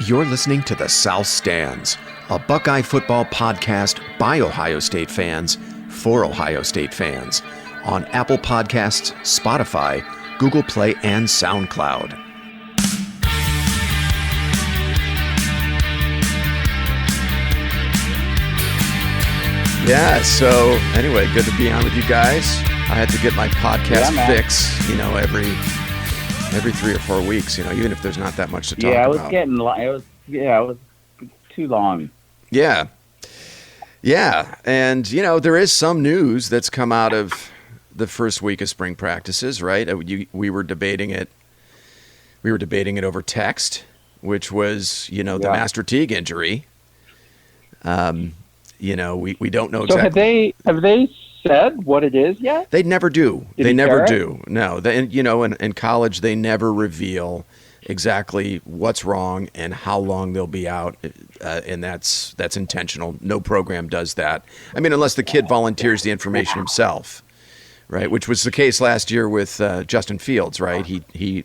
You're listening to The South Stands, a Buckeye football podcast by Ohio State fans for Ohio State fans on Apple Podcasts, Spotify, Google Play, and SoundCloud. Yeah, so anyway, good to be on with you guys. I had to get my podcast fix, every 3 or 4 weeks, even if there's not that much to talk about. It was too long. Yeah. And, there is some news that's come out of the first week of spring practices, right? We were debating it. We were debating it over text, which was, the Master Teague injury. We don't know exactly. So have they said what it is yet? They never do. They never do. No. In college, they never reveal exactly what's wrong and how long they'll be out, and that's intentional. No program does that. I mean, unless the kid volunteers the information himself, right? Which was the case last year with Justin Fields, right? He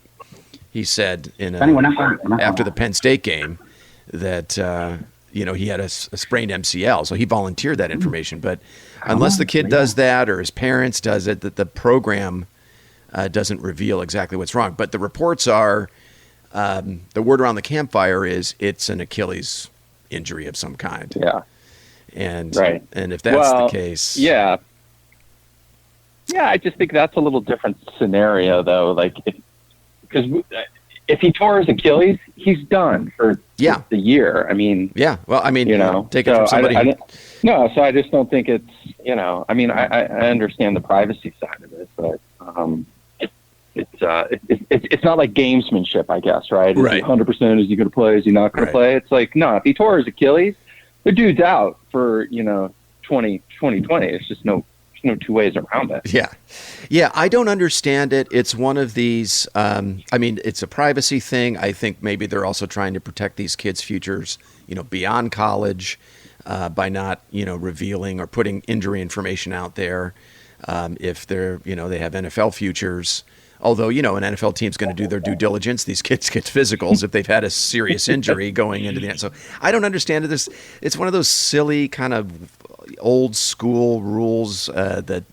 said after the Penn State game that he had a sprained MCL, so he volunteered that information. But unless the kid does that or his parents does it, that the program doesn't reveal exactly what's wrong. But the reports are. The word around the campfire is it's an Achilles injury of some kind. Yeah. And if that's the case. Yeah. Yeah, I just think that's a little different scenario, though. Because if he tore his Achilles, he's done for the year. I mean. Yeah. Well, take it from somebody. So I just don't think it's, I understand the privacy side of it, but. It's not like gamesmanship, I guess, right? Right. 100%, is he going to play? Is he not going to play? It's like, no, if he tore his Achilles, the dude's out for, 2020. It's just no two ways around it. Yeah. Yeah, I don't understand it. It's one of these, it's a privacy thing. I think maybe they're also trying to protect these kids' futures, beyond college by not, revealing or putting injury information out there if they're, they have NFL futures. Although, an NFL team's going to do their due diligence. These kids get physicals if they've had a serious injury going into the end. So I don't understand it. It's one of those silly kind of old school rules that,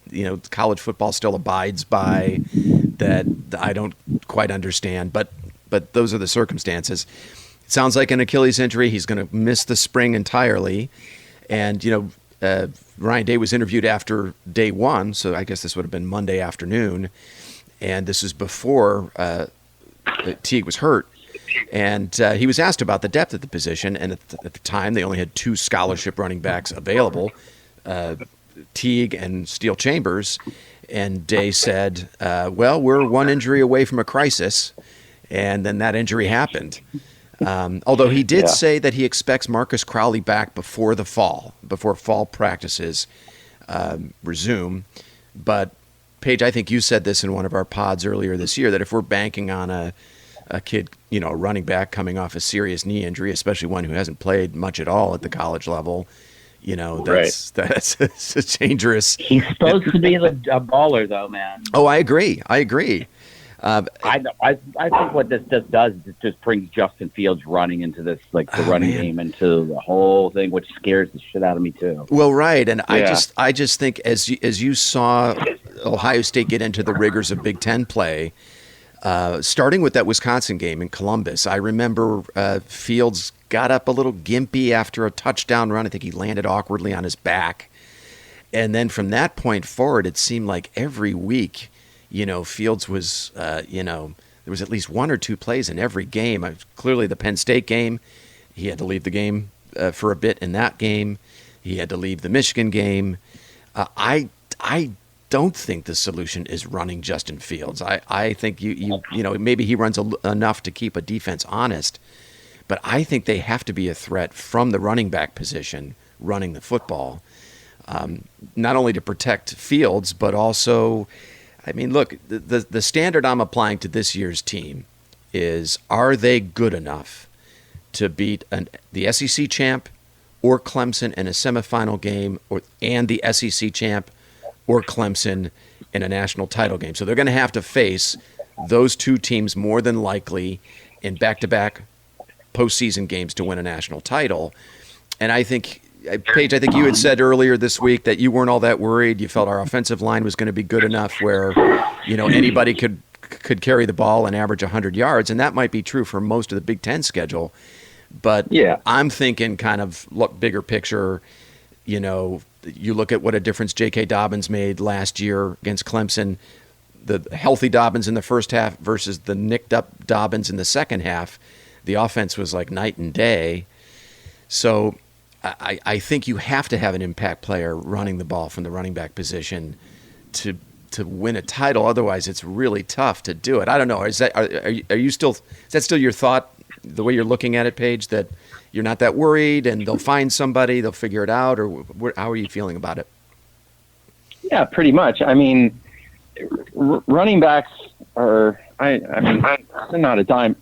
college football still abides by that I don't quite understand. But those are the circumstances. It sounds like an Achilles injury. He's going to miss the spring entirely. And, Ryan Day was interviewed after day one. So I guess this would have been Monday afternoon. And this is before Teague was hurt. And he was asked about the depth of the position. And at the time, they only had 2 scholarship running backs available, Teague and Steele Chambers. And Day said, we're one injury away from a crisis. And then that injury happened. Although he did say that he expects Marcus Crowley back before fall practices resume. But Paige, I think you said this in one of our pods earlier this year, that if we're banking on a kid, a running back coming off a serious knee injury, especially one who hasn't played much at all at the college level, that's dangerous. He's supposed to be a baller, though, man. Oh, I agree. I think what this just does is it just brings Justin Fields running into this, the running game, into the whole thing, which scares the shit out of me too. Well, right, and I just think as you saw Ohio State get into the rigors of Big Ten play, starting with that Wisconsin game in Columbus, I remember Fields got up a little gimpy after a touchdown run. I think he landed awkwardly on his back, and then from that point forward, it seemed like every week. Fields was, there was at least 1 or 2 plays in every game. Clearly the Penn State game, he had to leave the game for a bit in that game. He had to leave the Michigan game. I don't think the solution is running Justin Fields. I think maybe he runs enough to keep a defense honest, but I think they have to be a threat from the running back position running the football, not only to protect Fields, but also – look, the standard I'm applying to this year's team is, are they good enough to beat the SEC champ or Clemson in a semifinal game, and the SEC champ or Clemson in a national title game? So they're going to have to face those 2 teams more than likely in back-to-back postseason games to win a national title. And I think, Paige, I think you had said earlier this week that you weren't all that worried. You felt our offensive line was going to be good enough where, anybody could carry the ball and average 100 yards, and that might be true for most of the Big Ten schedule. But I'm thinking kind of look bigger picture. You look at what a difference J.K. Dobbins made last year against Clemson, the healthy Dobbins in the first half versus the nicked up Dobbins in the second half. The offense was like night and day. So I think you have to have an impact player running the ball from the running back position to win a title. Otherwise, it's really tough to do it. I don't know. Is that still your thought, the way you're looking at it, Paige, that you're not that worried and they'll find somebody, they'll figure it out, or how are you feeling about it? Yeah, pretty much. I mean, running backs are, they're not a dime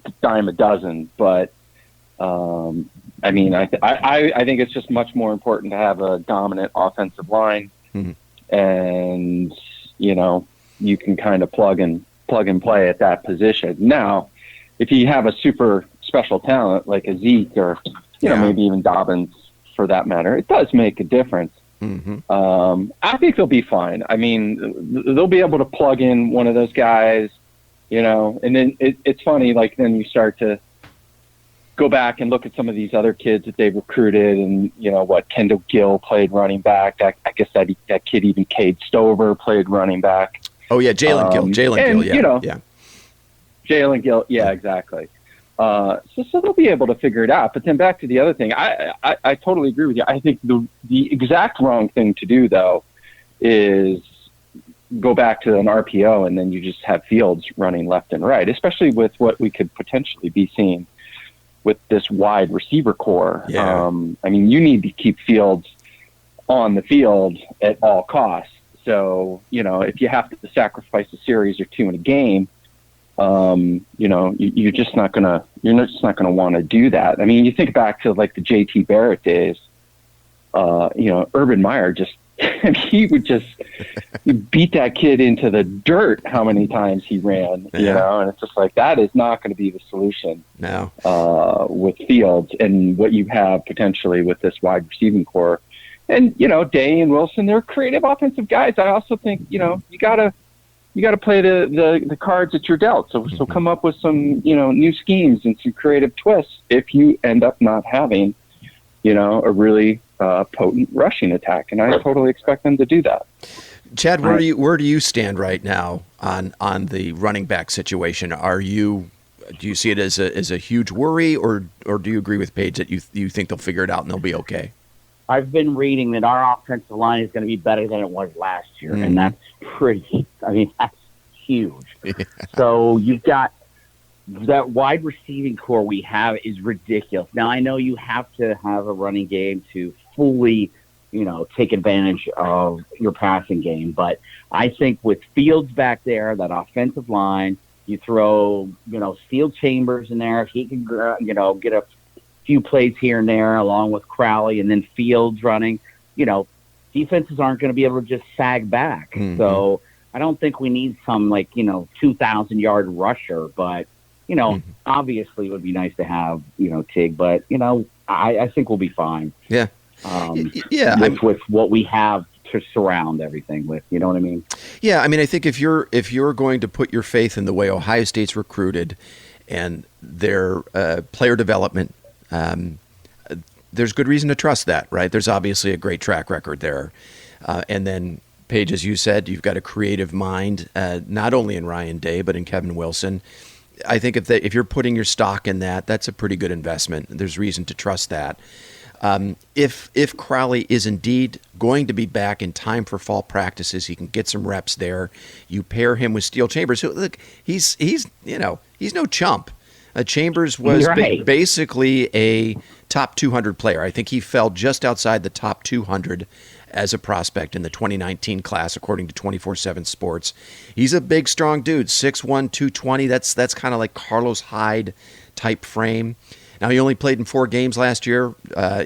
a dozen, but I think it's just much more important to have a dominant offensive line, and you can kind of plug and play at that position. Now, if you have a super special talent like a Zeke or maybe even Dobbins for that matter, it does make a difference. I think they'll be fine. I mean, they'll be able to plug in one of those guys, and then it's funny, like then you start to go back and look at some of these other kids that they've recruited, and Kendall Gill played running back. I guess that kid, even Cade Stover, played running back. Oh yeah, Jalen Gill, Jalen Gill, yeah, exactly. So they'll be able to figure it out. But then back to the other thing, I totally agree with you. I think the exact wrong thing to do, though, is go back to an RPO and then you just have Fields running left and right, especially with what we could potentially be seeing with this wide receiver core. Yeah. You need to keep Fields on the field at all costs. So, if you have to sacrifice a series or two in a game, you're just not gonna want to do that. I mean, you think back to like the JT Barrett days, Urban Meyer just, he would just beat that kid into the dirt how many times he ran, and it's just like, that is not going to be the solution with Fields and what you have potentially with this wide receiving core. And, Day and Wilson, they're creative offensive guys. I also think, you gotta play the cards that you're dealt. So come up with some, new schemes and some creative twists if you end up not having, a really potent rushing attack. And I totally expect them to do that. Chad, where do you stand right now on the running back situation? Do you see it as a huge worry, or do you agree with Paige that you think they'll figure it out and they'll be okay? I've been reading that our offensive line is going to be better than it was last year, and that's that's huge. Yeah. So you've got that wide receiving core we have is ridiculous. Now, I know you have to have a running game to fully, take advantage of your passing game, but I think with Fields back there, that offensive line, you throw, Steel Chambers in there, if he can, get a few plays here and there along with Crowley, and then Fields running, defenses aren't going to be able to just sag back. So I don't think we need some 2,000-yard rusher, but obviously it would be nice to have Tig, but I think we'll be fine. Yeah. With what we have to surround everything with, you know what I mean? Yeah, I think if you're going to put your faith in the way Ohio State's recruited and their player development, there's good reason to trust that, right? There's obviously a great track record there. And then, Paige, as you said, you've got a creative mind, not only in Ryan Day, but in Kevin Wilson. I think if you're putting your stock in that, that's a pretty good investment. There's reason to trust that. If Crowley is indeed going to be back in time for fall practices, he can get some reps there. You pair him with Steel Chambers, who, look, he's no chump. Chambers was basically a top 200 player. I think he fell just outside the top 200 as a prospect in the 2019 class, according to 24/7 Sports. He's a big, strong dude, 6'1", 220. That's kind of like Carlos Hyde type frame. Now, he only played in 4 games last year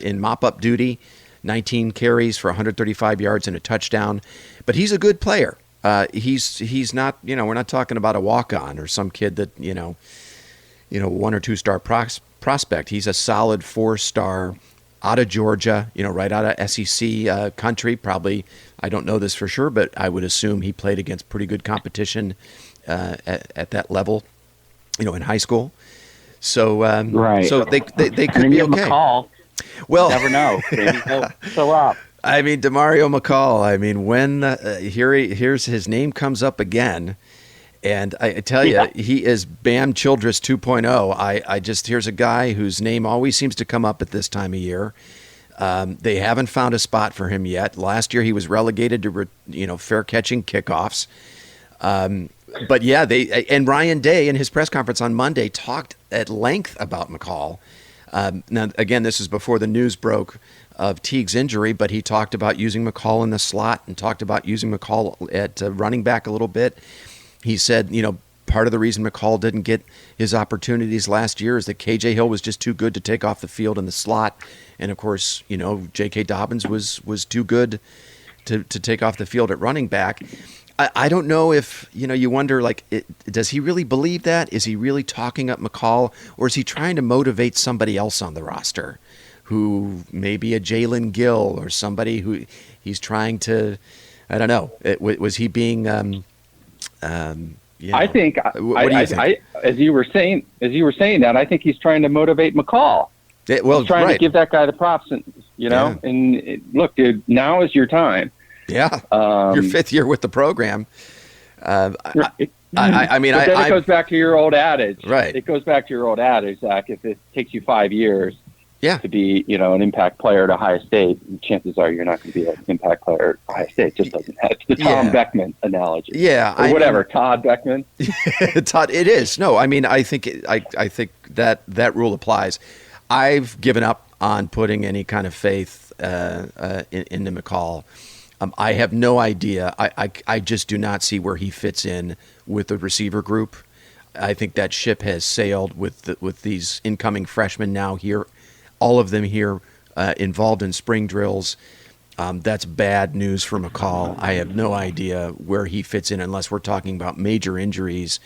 in mop-up duty, 19 carries for 135 yards and a touchdown. But he's a good player. He's not, we're not talking about a walk-on or some kid that, 1 or 2 star prospect. He's a solid 4-star out of Georgia, right out of SEC country. Probably, I don't know this for sure, but I would assume he played against pretty good competition at that level, in high school. So, right. So they could be okay. McCall, well, never know. Maybe he'll show up. I mean, Demario McCall. I mean, when here's his name comes up again, and I tell you, he is Bam Childress 2.0. I just here's a guy whose name always seems to come up at this time of year. They haven't found a spot for him yet. Last year he was relegated to fair catching kickoffs. But yeah, and Ryan Day in his press conference on Monday talked at length about McCall. Now again, this is before the news broke of Teague's injury, but he talked about using McCall in the slot and talked about using McCall at running back a little bit. He said, part of the reason McCall didn't get his opportunities last year is that KJ Hill was just too good to take off the field in the slot. And of course, J.K. Dobbins was too good to take off the field at running back. I don't know if, you wonder, does he really believe that? Is he really talking up McCall, or is he trying to motivate somebody else on the roster who may be a Jalen Gill or somebody who he's trying to, I don't know. Was he being, I think, what do you think? as you were saying that, I think he's trying to motivate McCall. He's trying to give that guy the props, and look, dude, now is your time. Yeah, your 5th year with the program. I mean, but then it goes back to your old adage, right? It goes back to your old adage, Zach. If it takes you 5 years, to be, an impact player at Ohio State, chances are you're not going to be an impact player at Ohio State. It just doesn't have the Tom Beckman analogy. Yeah, or whatever, Todd Beckman. Todd, it is. No, I mean, I think that rule applies. I've given up on putting any kind of faith into McCall. I have no idea. I just do not see where he fits in with the receiver group. I think that ship has sailed with these incoming freshmen now here, all of them here involved in spring drills. That's bad news for McCall. I have no idea where he fits in unless we're talking about major injuries,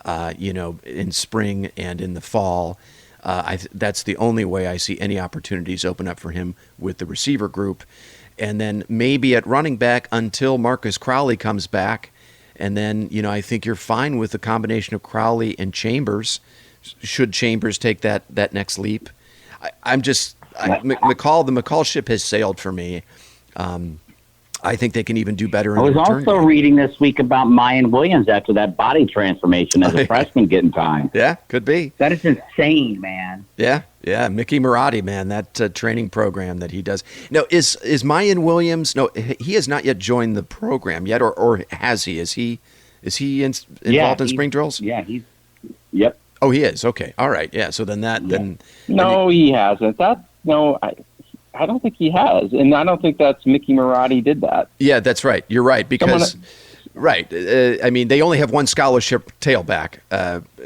in spring and in the fall. That's the only way I see any opportunities open up for him with the receiver group. And then maybe at running back until Marcus Crowley comes back. And then, I think you're fine with the combination of Crowley and Chambers, should Chambers take that next leap. The McCall ship has sailed for me. I think they can even do better. I was also reading this week about Mayan Williams after that body transformation as a freshman getting time. Yeah, could be. That is insane, man. Yeah, Mickey Marotti, man, that training program that he does. Now, is Mayan Williams? No, he has not yet joined the program yet, or has he? Is he involved in spring drills? Yeah, Yep. Oh, he is. Okay, all right. Yeah. So then he hasn't. I don't think he has, and I don't think that's Mickey Marotti did that. Yeah, that's right. You're right, because I mean, they only have one scholarship tailback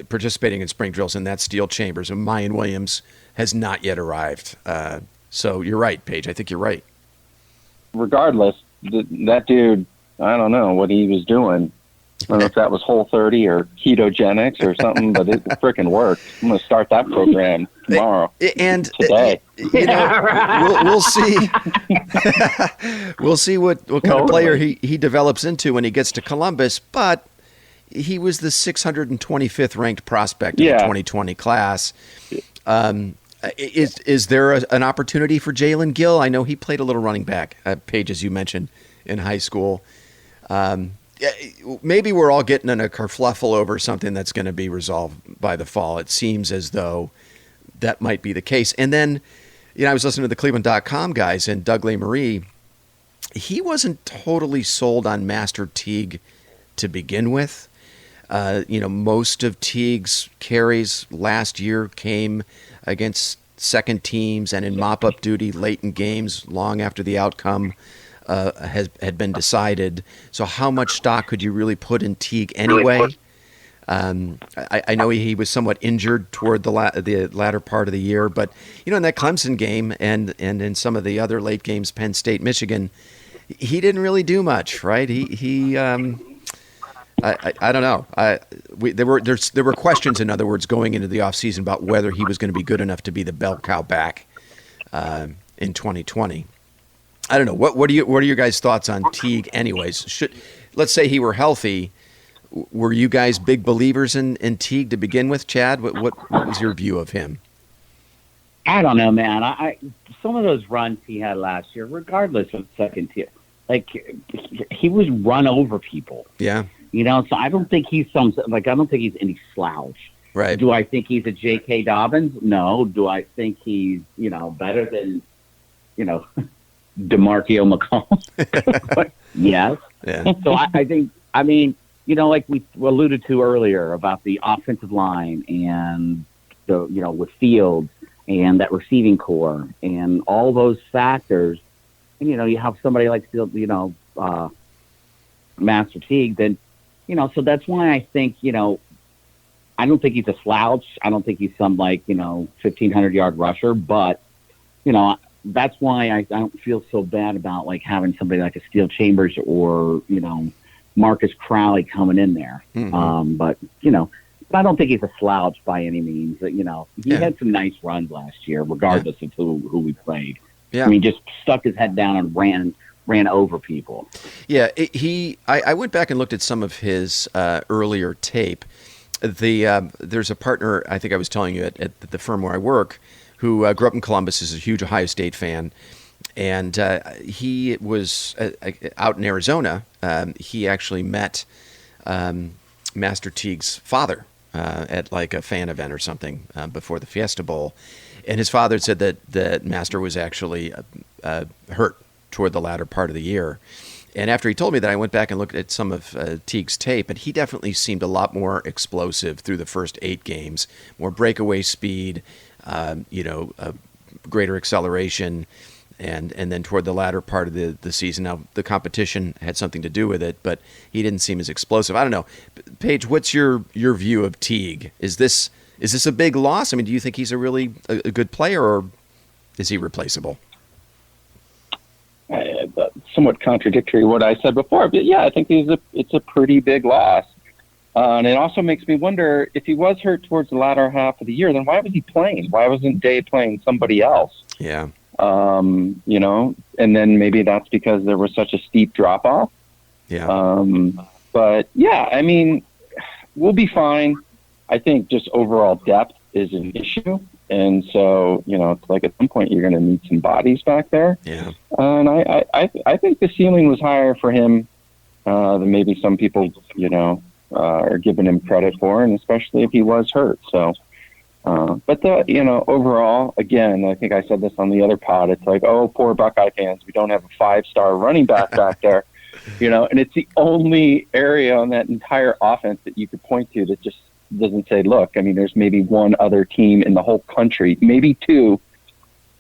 participating in spring drills, and that's Steele Chambers, and Mayan Williams has not yet arrived. So you're right, Paige. I think you're right. Regardless, that dude, I don't know what he was doing. I don't know if that was Whole30 or ketogenics or something, but it freaking worked. I'm going to start that program tomorrow. And today, we'll see. We'll see what kind of player he develops into when he gets to Columbus. But he was the 625th ranked prospect in the 2020 class. Is there an opportunity for Jalen Gill? I know he played a little running back, Paige, as you mentioned, in high school. Maybe we're all getting in a kerfluffle over something that's going to be resolved by the fall. It seems as though that might be the case. And then, I was listening to the Cleveland.com guys, and Doug LeMarie, he wasn't totally sold on Master Teague to begin with. Most of Teague's carries last year came against second teams and in mop-up duty late in games, long after the outcome had been decided. So how much stock could you really put in Teague anyway? I know he was somewhat injured toward the latter part of the year, but in that Clemson game and in some of the other late games, Penn State, Michigan, he didn't really do much, right? He I don't know. There were questions, in other words, going into the offseason about whether he was going to be good enough to be the bell cow back in 2020. I don't know. What are your guys' thoughts on Teague? Anyways, let's say he were healthy. Were you guys big believers in Teague to begin with, Chad? What was your view of him? I don't know, man. I some of those runs he had last year, regardless of second tier, like he was run over people. Yeah. So I don't think he's I don't think he's any slouch. Right. Do I think he's a J.K. Dobbins? No. Do I think he's, better than, DeMarco McCall? Yes. Yeah. So I think, like we alluded to earlier about the offensive line and with Fields and that receiving core and all those factors, and, you have somebody like Master Teague, then, so that's why I think, I don't think he's a slouch. I don't think he's some 1,500-yard rusher, but, that's why I don't feel so bad about having somebody like a Steel Chambers or, Marcus Crowley coming in there. Mm-hmm. But I don't think he's a slouch by any means. He had some nice runs last year, regardless of who we played. Yeah. I mean, just stuck his head down and ran over people. Yeah, I went back and looked at some of his earlier tape. There's a partner, I think I was telling you at the firm where I work, who grew up in Columbus, is a huge Ohio State fan, and he was out in Arizona. He actually met Master Teague's father at a fan event or something before the Fiesta Bowl, and his father said that Master was actually hurt toward the latter part of the year. And after he told me that, I went back and looked at some of Teague's tape, and he definitely seemed a lot more explosive through the first 8 games, more breakaway speed, greater acceleration, and then toward the latter part of the season. Now, the competition had something to do with it, but he didn't seem as explosive. I don't know. Paige, what's your view of Teague? Is this a big loss? I mean, do you think he's a really a good player, or is he replaceable? Somewhat contradictory to what I said before, but yeah, I think it's a pretty big loss. And it also makes me wonder, if he was hurt towards the latter half of the year, then why was he playing? Why wasn't Day playing somebody else? Yeah. And then maybe that's because there was such a steep drop off. Yeah. But yeah, I mean, we'll be fine. I think just overall depth is an issue. And so, it's at some point you're going to need some bodies back there. Yeah. And I think the ceiling was higher for him than maybe some people, are giving him credit for, and especially if he was hurt. So, but overall, again, I think I said this on the other pod. It's oh, poor Buckeye fans, we don't have a 5-star running back back there, and it's the only area on that entire offense that you could point to that just doesn't say, look, I mean, there's maybe one other team in the whole country, maybe 2,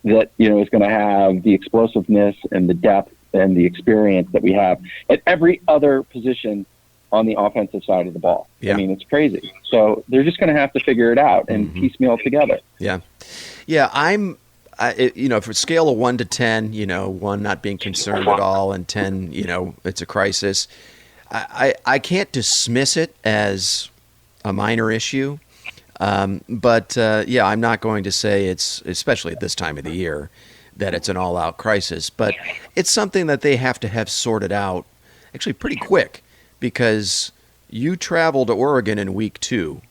that, is going to have the explosiveness and the depth and the experience that we have at every other position on the offensive side of the ball. Yeah. I mean, it's crazy. So they're just going to have to figure it out and piecemeal together. Yeah. Yeah. For a scale of 1 to 10, 1 not being concerned at all, and 10, it's a crisis. I can't dismiss it as a minor issue. But I'm not going to say it's, especially at this time of the year, that it's an all-out crisis. But it's something that they have to have sorted out actually pretty quick, because you travel to Oregon in week 2,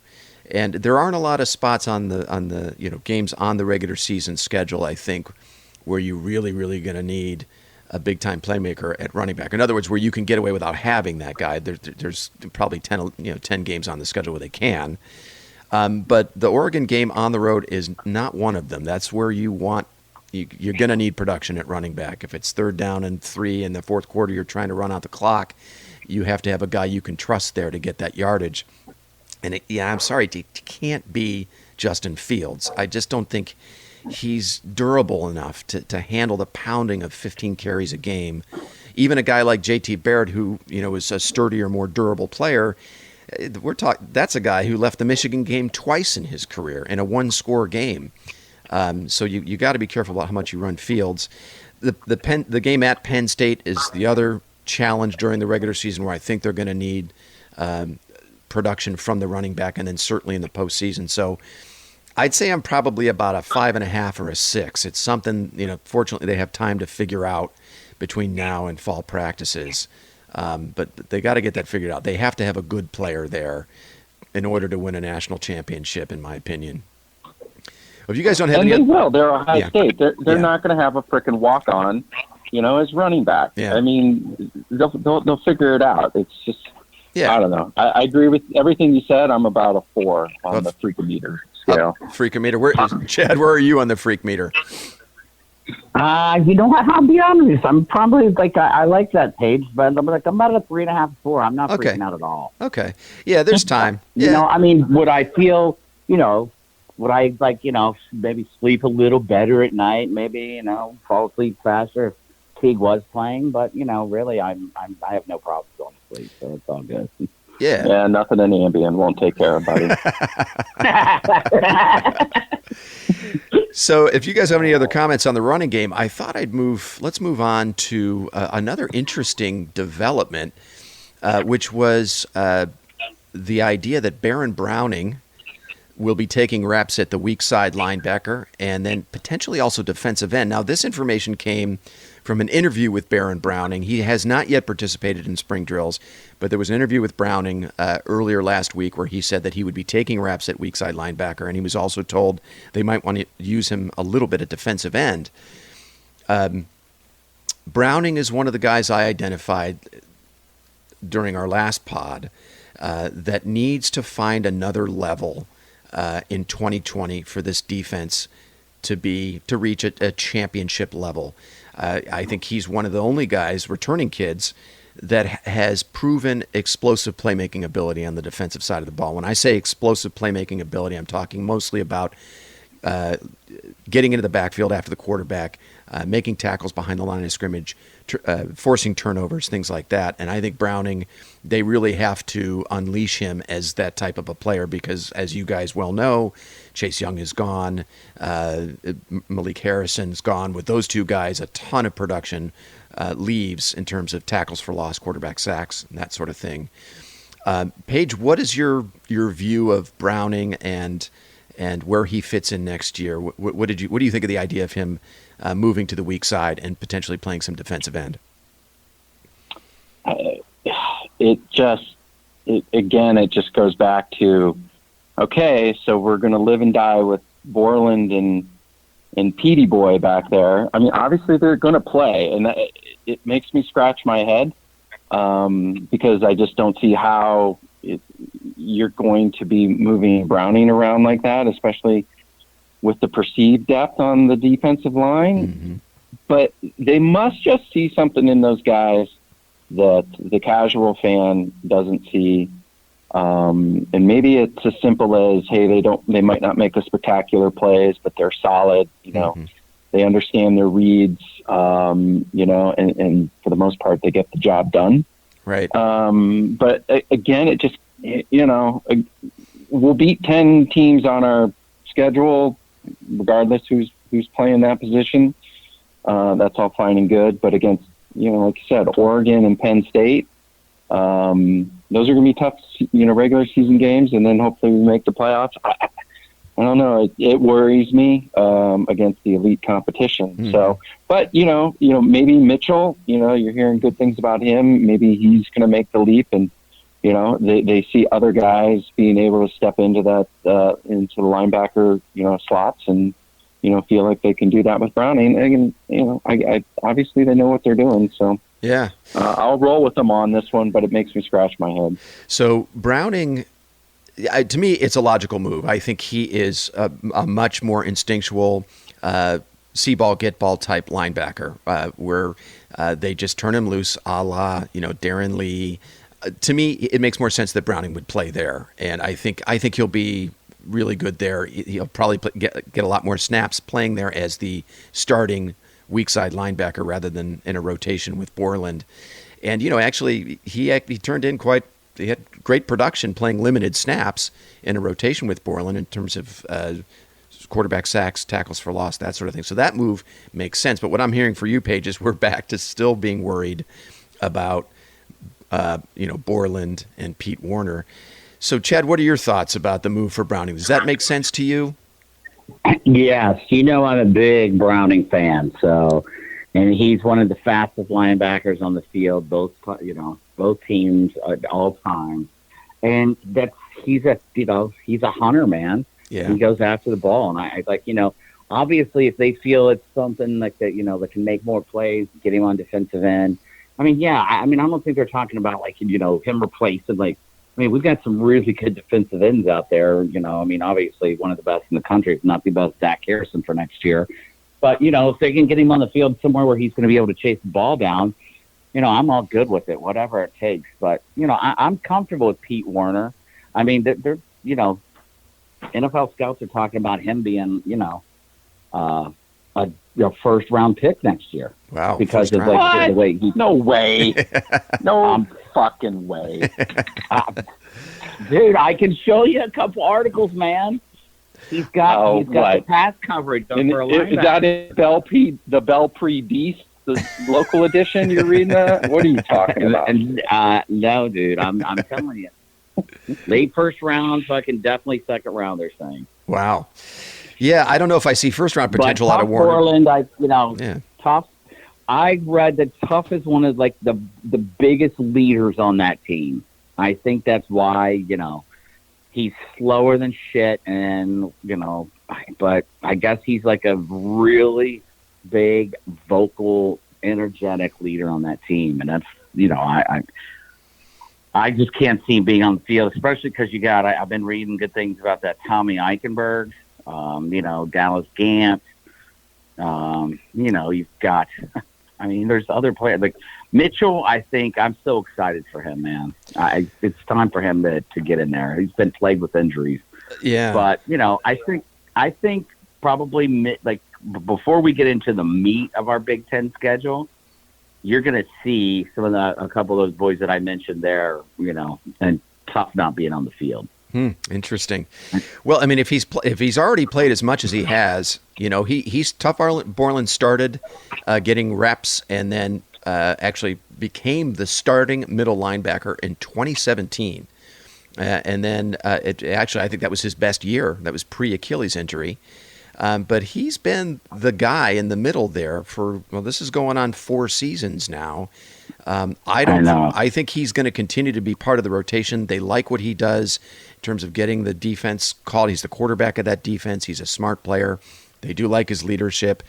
and there aren't a lot of spots on the games on the regular season schedule, I think, where you really going to need a big-time playmaker at running back. In other words, where you can get away without having that guy. There's probably 10 games on the schedule where they can. But the Oregon game on the road is not one of them. That's where you're going to need production at running back. If it's 3rd down and 3 in the fourth quarter, you're trying to run out the clock, you have to have a guy you can trust there to get that yardage. And I'm sorry, it can't be Justin Fields. I just don't think he's durable enough to handle the pounding of 15 carries a game. Even a guy like J.T. Barrett, who is a sturdier, more durable player, that's a guy who left the Michigan game twice in his career in a 1-score game. So you got to be careful about how much you run Fields. The game at Penn State is the other challenge during the regular season where I think they're going to need production from the running back, and then certainly in the postseason. So I'd say I'm probably about a 5.5 or a 6. It's something, fortunately they have time to figure out between now and fall practices. But they got to get that figured out. They have to have a good player there in order to win a national championship, in my opinion. If you guys don't have and any, they will. They're Ohio Yeah. State. They're Yeah. not going to have a freaking walk on, as running back. Yeah. I mean, they'll figure it out. It's just, Yeah. I don't know. I agree with everything you said. I'm about a 4 on the freakometer scale. freak meter. Chad, where are you on the freak meter? You know what? I'll be honest. I'm probably I like that Paige, but I'm about a 3.5, 4. I'm not Okay. freaking out at all. Okay. Yeah, there's time. Yeah. I mean, would I feel, would I maybe sleep a little better at night? Maybe, fall asleep faster if Teague was playing. But really, I have no problem going to sleep, so it's all good. Yeah. Yeah, nothing in Ambien won't take care of, buddy. So if you guys have any other comments on the running game, I thought let's move on to another interesting development, which was the idea that Baron Browning will be taking reps at the weak side linebacker and then potentially also defensive end. Now, this information came from an interview with Baron Browning. He has not yet participated in spring drills, but there was an interview with Browning earlier last week where he said that he would be taking reps at weak side linebacker, and he was also told they might want to use him a little bit at defensive end. Browning is one of the guys I identified during our last pod that needs to find another level in 2020 for this defense to reach a championship level. I think he's one of the only guys, returning kids, that has proven explosive playmaking ability on the defensive side of the ball. When I say explosive playmaking ability, I'm talking mostly about getting into the backfield after the quarterback, making tackles behind the line of scrimmage, forcing turnovers, things like that. And I think Browning, they really have to unleash him as that type of a player because, as you guys well know, Chase Young is gone, Malik Harrison's gone. With those two guys, a ton of production leaves in terms of tackles for loss, quarterback sacks, and that sort of thing. Paige, what is your view of Browning and where he fits in next year? What do you think of the idea of him moving to the weak side and potentially playing some defensive end? It just goes back to, okay, so we're going to live and die with Borland and Petey Boy back there. I mean, obviously they're going to play, and it makes me scratch my head because I just don't see how you're going to be moving Browning around like that, especially with the perceived depth on the defensive line. Mm-hmm. But they must just see something in those guys that the casual fan doesn't see. And maybe it's as simple as, hey, they might not make the spectacular plays, but they're solid, Mm-hmm. They understand their reads, and for the most part, they get the job done. Right. But again, it just, we'll beat 10 teams on our schedule, regardless who's playing that position. That's all fine and good. But against, like you said, Oregon and Penn State, those are going to be tough, regular season games, and then hopefully we make the playoffs. I don't know. It worries me against the elite competition. Mm-hmm. So, but maybe Mitchell. You're hearing good things about him. Maybe he's going to make the leap, and they see other guys being able to step into that into the linebacker slots, and feel like they can do that with Browning. And I obviously they know what they're doing. So Yeah. I'll roll with them on this one, but it makes me scratch my head. So Browning, to me, it's a logical move. I think he is a much more instinctual see ball, get ball type linebacker where they just turn him loose a la, Darren Lee. To me, it makes more sense that Browning would play there. And I think he'll be really good there. He'll probably get a lot more snaps playing there as the starting weak side linebacker rather than in a rotation with Borland. And, actually, he turned in he had great production playing limited snaps in a rotation with Borland in terms of quarterback sacks, tackles for loss, that sort of thing. So that move makes sense. But what I'm hearing for you, Paige, is we're back to still being worried about Borland and Pete Warner. So, Chad, what are your thoughts about the move for Browning? Does that make sense to you? Yes, I'm a big Browning fan. So, and he's one of the fastest linebackers on the field, both teams at all times. And he's a hunter, man. Yeah. He goes after the ball, and I like, obviously if they feel it's something like that, that can make more plays, get him on defensive end. I don't think they're talking about him replacing we've got some really good defensive ends out there. Obviously one of the best in the country, if not the best, Zach Harrison for next year. But, if they can get him on the field somewhere where he's going to be able to chase the ball down, I'm all good with it, whatever it takes. But, I'm comfortable with Pete Warner. I mean, they're NFL scouts are talking about him being, a first round pick next year. Wow. Because of the way he. No way. No fucking way. Dude, I can show you a couple articles, man. He's got the pass coverage for a linebacker. Is that in the Belpre Beast, the local edition you're reading that? What are you talking about? No, dude, I'm telling you. Late first round, fucking definitely second round, they're saying. Wow. Yeah, I don't know if I see first round potential out of Warner. Borland, Tough. I read that Tough is one of the biggest leaders on that team. I think that's why, he's slower than shit, and but I guess he's like a really big, vocal, energetic leader on that team, and that's I just can't see him being on the field, especially because I've been reading good things about that Tommy Eichenberg, Dallas Gant. You've got, there's other players like Mitchell. I think I'm so excited for him, man. It's time for him to get in there. He's been plagued with injuries. Yeah. But, I think probably before we get into the meat of our Big Ten schedule, you're going to see a couple of those boys that I mentioned there, and Tough not being on the field. Interesting. Well, if he's already played as much as he has, he's Tough Borland started getting reps and then actually became the starting middle linebacker in 2017. And then I think that was his best year. That was pre-Achilles injury. But he's been the guy in the middle there this is going on 4 seasons now. I think he's going to continue to be part of the rotation. They like what he does in terms of getting the defense called. He's the quarterback of that defense. He's a smart player. They do like his leadership.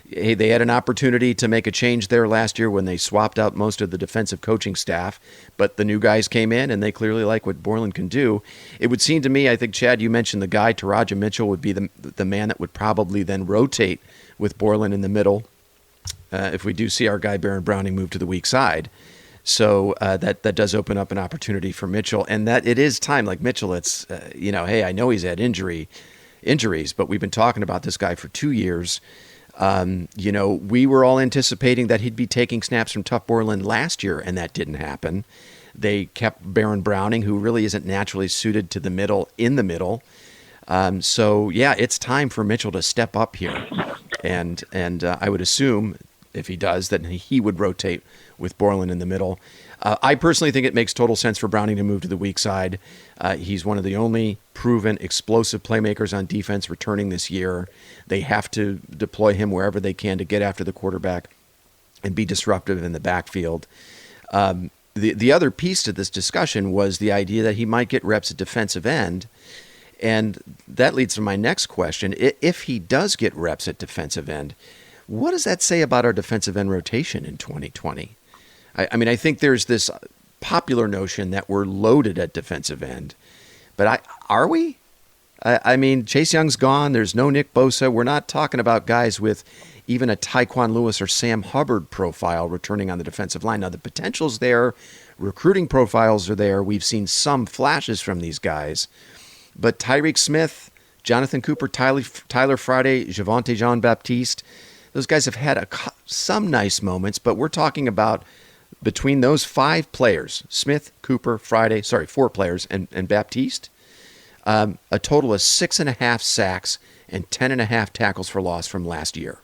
Hey, they had an opportunity to make a change there last year when they swapped out most of the defensive coaching staff, but the new guys came in and they clearly like what Borland can do. It would seem to me, I think, Chad, you mentioned the guy, Taraja Mitchell, would be the man that would probably then rotate with Borland in the middle if we do see our guy Baron Browning move to the weak side. So that does open up an opportunity for Mitchell, and that it is time. Like Mitchell, it's hey, I know he's had injuries, but we've been talking about this guy for 2 years. We were all anticipating that he'd be taking snaps from Tough Borland last year, and that didn't happen. They kept Baron Browning, who really isn't naturally suited to the middle, in the middle. It's time for Mitchell to step up here, and I would assume if he does that he would rotate with Borland in the middle. I personally think it makes total sense for Browning to move to the weak side. He's one of the only proven explosive playmakers on defense returning this year. They have to deploy him wherever they can to get after the quarterback and be disruptive in the backfield. The other piece to this discussion was the idea that he might get reps at defensive end. And that leads to my next question. If he does get reps at defensive end, what does that say about our defensive end rotation in 2020? I think there's this popular notion that we're loaded at defensive end, but are we? Chase Young's gone. There's no Nick Bosa. We're not talking about guys with even a Tyquan Lewis or Sam Hubbard profile returning on the defensive line. Now, the potential's there. Recruiting profiles are there. We've seen some flashes from these guys. But Tyreek Smith, Jonathan Cooper, Tyler Friday, Javonte Jean-Baptiste, those guys have had some nice moments, but we're talking about between those 5 players, Smith, Cooper, Friday, 4 players, and Baptiste, a total of 6.5 sacks and 10.5 tackles for loss from last year.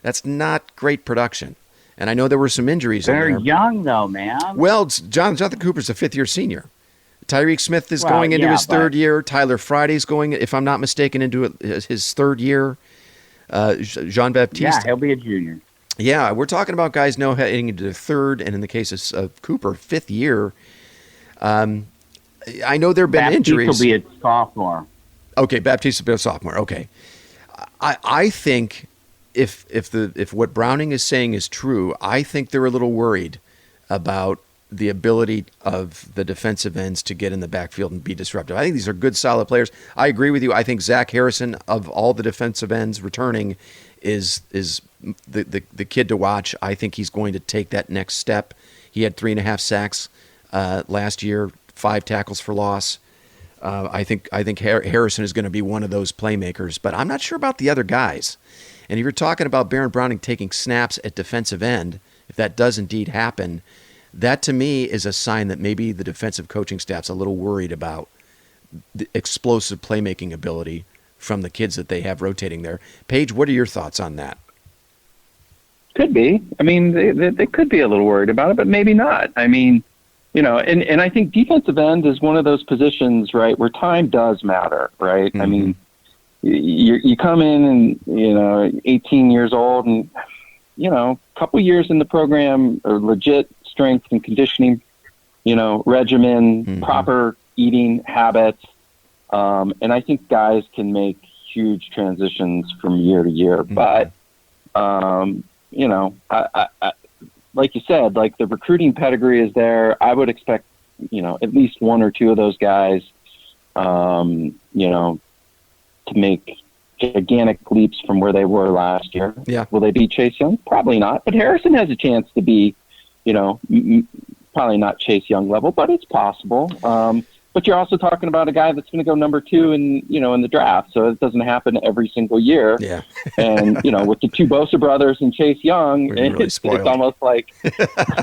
That's not great production. And I know there were some injuries in They're there. young, though, man. Well, Jonathan Cooper's a fifth-year senior. Tyreek Smith is Well, going into yeah, his but- third year. Tyler Friday's going, if I'm not mistaken, into his third year. Jean-Baptiste. Yeah, he'll be a junior. Yeah, we're talking about guys now heading into their third, and in the case of Cooper, fifth year. I know there have been Baptiste injuries. will be a sophomore. Okay, Baptiste will be a sophomore. Okay. I think if what Browning is saying is true, I think they're a little worried about the ability of the defensive ends to get in the backfield and be disruptive. I think these are good, solid players. I agree with you. I think Zach Harrison, of all the defensive ends returning, is the kid to watch. I think he's going to take that next step. He had 3.5 sacks last year, 5 tackles for loss. I think Harrison is going to be one of those playmakers, but I'm not sure about the other guys. And if you're talking about Baron Browning taking snaps at defensive end, if that does indeed happen, that to me is a sign that maybe the defensive coaching staff's a little worried about the explosive playmaking ability from the kids that they have rotating there. Paige, what are your thoughts on that? Could be. I mean, they could be a little worried about it, but maybe not. I mean, and I think defensive end is one of those positions, right, where time does matter, right? Mm-hmm. I mean, you come in and, 18 years old and, a couple years in the program, or legit strength and conditioning, regimen, mm-hmm. proper eating habits. And I think guys can make huge transitions from year to year. Mm-hmm. But, I, like you said, like the recruiting pedigree is there. I would expect, at least one or two of those guys, to make gigantic leaps from where they were last year. Yeah. Will they be Chase Young? Probably not. But Harrison has a chance to be, probably not Chase Young level, but it's possible. But you're also talking about a guy that's going to go number 2 in the draft. So it doesn't happen every single year. Yeah. And, with the 2 Bosa brothers and Chase Young, really it's almost like,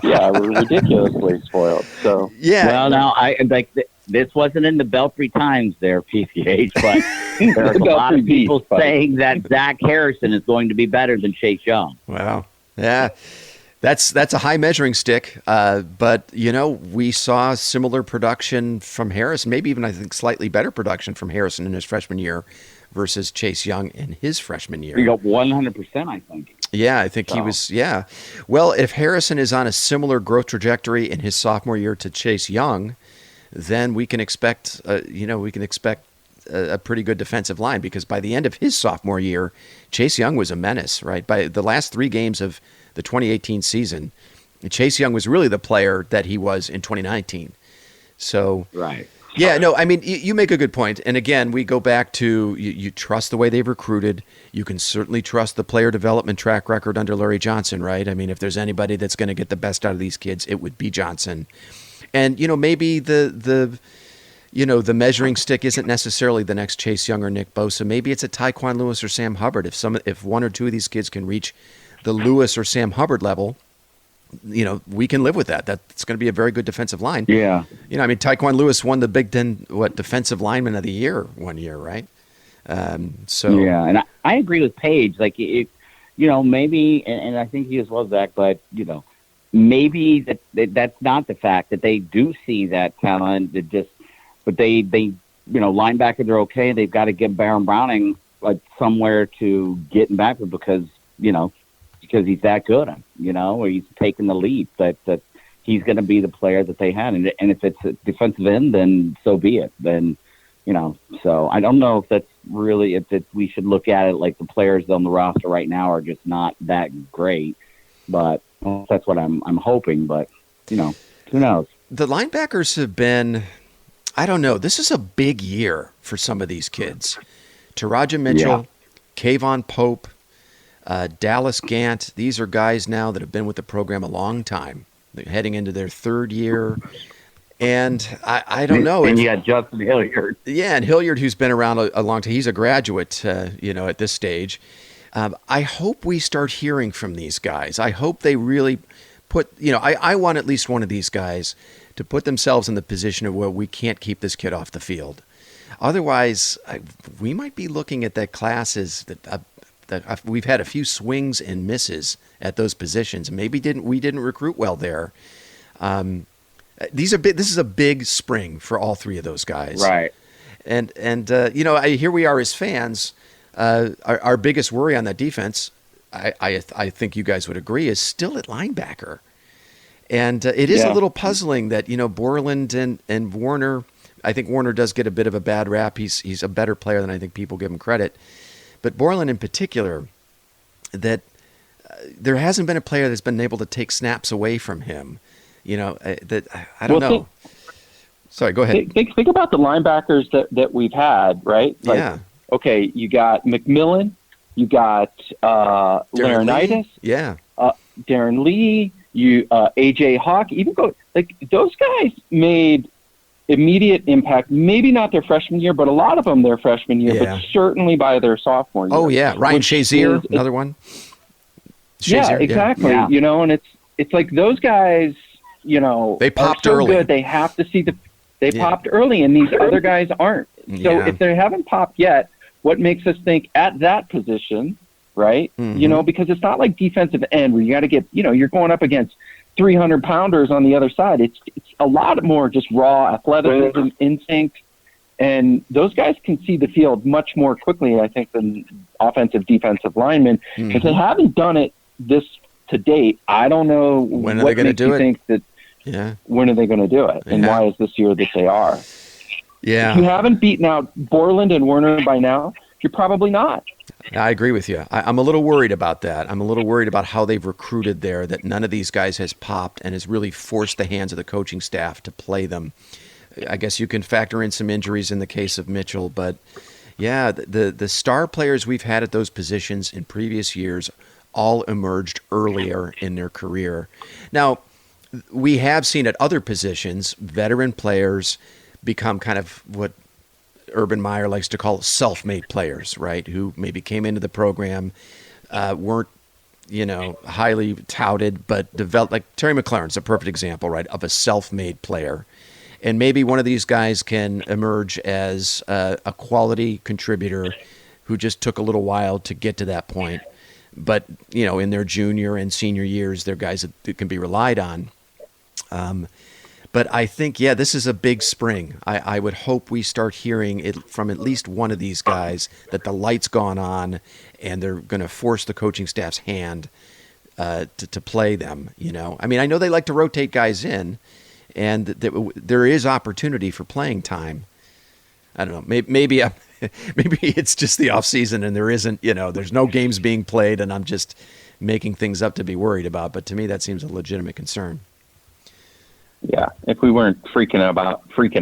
we're ridiculously spoiled. So, yeah. Well, now this wasn't in the Belfry Times there, PCH, but there's a lot of people saying that Zach Harrison is going to be better than Chase Young. Wow. Yeah. That's a high measuring stick, but we saw similar production from Harrison, maybe even I think slightly better production from Harrison in his freshman year versus Chase Young in his freshman year. He got 100%, I think. Yeah, I think he was. Yeah, well, if Harrison is on a similar growth trajectory in his sophomore year to Chase Young, then we can expect, a pretty good defensive line, because by the end of his sophomore year, Chase Young was a menace. Right, by the last 3 games of the 2018 season, Chase Young was really the player that he was in 2019. So, right. Yeah, no, I mean, you make a good point. And again, we go back to you trust the way they've recruited. You can certainly trust the player development track record under Larry Johnson, right? I mean, if there's anybody that's going to get the best out of these kids, it would be Johnson. And, maybe the measuring stick isn't necessarily the next Chase Young or Nick Bosa. Maybe it's a Tyquan Lewis or Sam Hubbard. If one or two of these kids can reach the Lewis or Sam Hubbard level, we can live with that. That's going to be a very good defensive line. Yeah. Tyquan Lewis won the Big Ten defensive lineman of the year one year, right? Yeah, and I agree with Paige. Like, maybe, and I think he as well, Zach, but maybe that's not the fact that they do see that talent. But they linebacker, they're okay. They've got to give Baron Browning somewhere to get him back with, because he's that good, or he's taking the leap that he's going to be the player that they had. And if it's a defensive end, then so be it. Then, so I don't know if that's really, if we should look at it like the players on the roster right now are just not that great, but that's what I'm hoping, but who knows? The linebackers have been, I don't know, this is a big year for some of these kids. Taraja Mitchell, Kayvon Pope, Dallas Gant, these are guys now that have been with the program a long time. They're heading into their third year. And I don't know. And you got Justin Hilliard. Yeah, and Hilliard, who's been around a long time. He's a graduate, at this stage. I hope we start hearing from these guys. I hope they really put, I want at least one of these guys to put themselves in the position of where we can't keep this kid off the field. Otherwise, we might be looking at that class as we've had a few swings and misses at those positions. Maybe we didn't recruit well there. This is a big spring for all three of those guys. Right. And here we are as fans. Our biggest worry on that defense, I think you guys would agree, is still at linebacker. And it is a little puzzling that, Borland and Warner, I think Warner does get a bit of a bad rap. He's a better player than I think people give him credit. But Borland in particular, that there hasn't been a player that's been able to take snaps away from him. That I don't know. Sorry, go ahead. Think about the linebackers that we've had, right? Okay, you got McMillan, you got Laurinaitis, Darren Lee, AJ Hawk. Even those guys made immediate impact. Maybe not their freshman year, but a lot of them their freshman year, but certainly by their sophomore year. Oh yeah, Ryan Shazier, another one. Shazier, exactly. Yeah. And it's like those guys. They popped are so early. Good. They have to see they popped early, and these other guys aren't. So if they haven't popped yet, what makes us think at that position, right? Mm-hmm. Because it's not like defensive end where you got to get, you're going up against 300-pounders on the other side. It's a lot more just raw athleticism, instinct, and those guys can see the field much more quickly, I think, than offensive, defensive linemen. If they haven't done it this to date, I don't know when are they going to do it. Think that when are they going to do it, and why is this year that they are? Yeah, if you haven't beaten out Borland and Werner by now, you're probably not. I agree with you. I'm a little worried about that. I'm a little worried about how they've recruited there, that none of these guys has popped and has really forced the hands of the coaching staff to play them. I guess you can factor in some injuries in the case of Mitchell, but the star players we've had at those positions in previous years all emerged earlier in their career. Now, we have seen at other positions, veteran players become kind of what Urban Meyer likes to call self-made players, right? Who maybe came into the program, weren't, highly touted, but developed. Like Terry McLaurin's a perfect example, right, of a self-made player. And maybe one of these guys can emerge as a quality contributor who just took a little while to get to that point. But, in their junior and senior years, they're guys that can be relied on. But I think, this is a big spring. I would hope we start hearing it from at least one of these guys that the light's gone on and they're going to force the coaching staff's hand to play them, I mean, I know they like to rotate guys in, and there is opportunity for playing time. I don't know. Maybe it's just the off season and there isn't, there's no games being played and I'm just making things up to be worried about. But to me, that seems a legitimate concern. Yeah, if we weren't freaking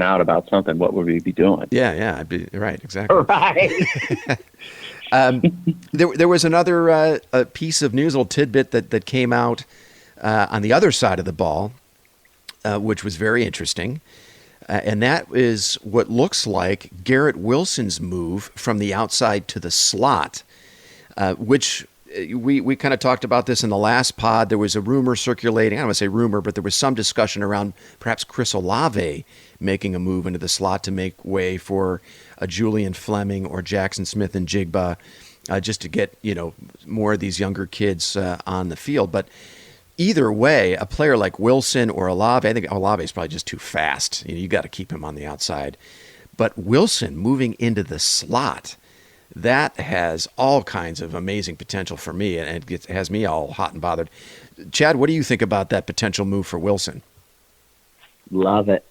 out about something, what would we be doing? Yeah, I'd be right, exactly. Right. There was another piece of news, a little tidbit that came out on the other side of the ball, which was very interesting, and that is what looks like Garrett Wilson's move from the outside to the slot, which. We kind of talked about this in the last pod. There was a rumor circulating. I don't want to say rumor, but there was some discussion around perhaps Chris Olave making a move into the slot to make way for a Julian Fleming or Jackson Smith and Jigba, just to get more of these younger kids on the field. But either way, a player like Wilson or Olave, I think Olave is probably just too fast. You got to keep him on the outside. But Wilson moving into the slot, that has all kinds of amazing potential for me, and it has me all hot and bothered. Chad, what do you think about that potential move for Wilson? Love it.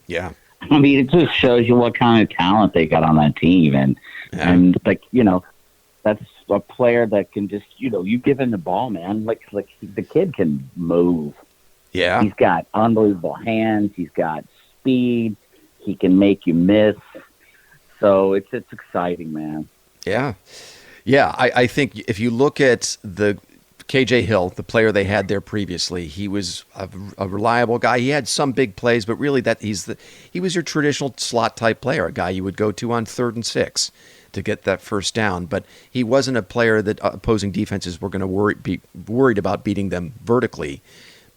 Yeah. I mean, it just shows you what kind of talent they got on that team. And that's a player that can just, you give him the ball, man. Like the kid can move. Yeah. He's got unbelievable hands. He's got speed. He can make you miss. So it's exciting, man. Yeah. I think if you look at the KJ Hill, the player they had there previously, he was a reliable guy. He had some big plays, but really he was your traditional slot type player, a guy you would go to on 3rd and 6 to get that first down. But he wasn't a player that opposing defenses were going to be worried about beating them vertically.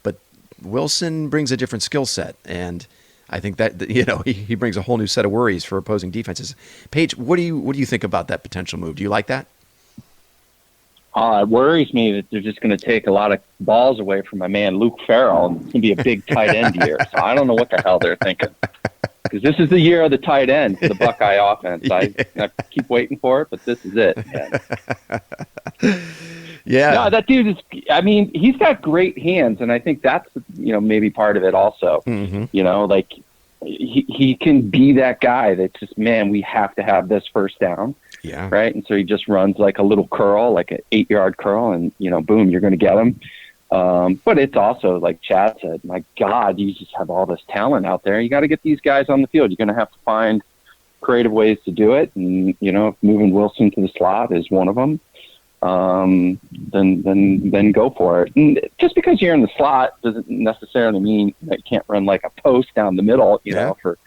But Wilson brings a different skill set, and I think that he brings a whole new set of worries for opposing defenses. Paige, what do you think about that potential move? Do you like that? It worries me that they're just going to take a lot of balls away from my man Luke Farrell, and it's going to be a big tight end year. So I don't know what the hell they're thinking, because this is the year of the tight end for the Buckeye offense. I keep waiting for it, but this is it. Man. Yeah. No, that dude is. I mean, he's got great hands, and I think that's maybe part of it also. Mm-hmm. Like he can be that guy that's just, man, we have to have this first down. Yeah. Right. And so he just runs like a little curl, like an 8-yard curl, and boom, you're going to get him. But it's also, like Chad said, my God, you just have all this talent out there. You got to get these guys on the field. You're going to have to find creative ways to do it. And, if moving Wilson to the slot is one of them, then go for it. And just because you're in the slot doesn't necessarily mean that you can't run like a post down the middle, for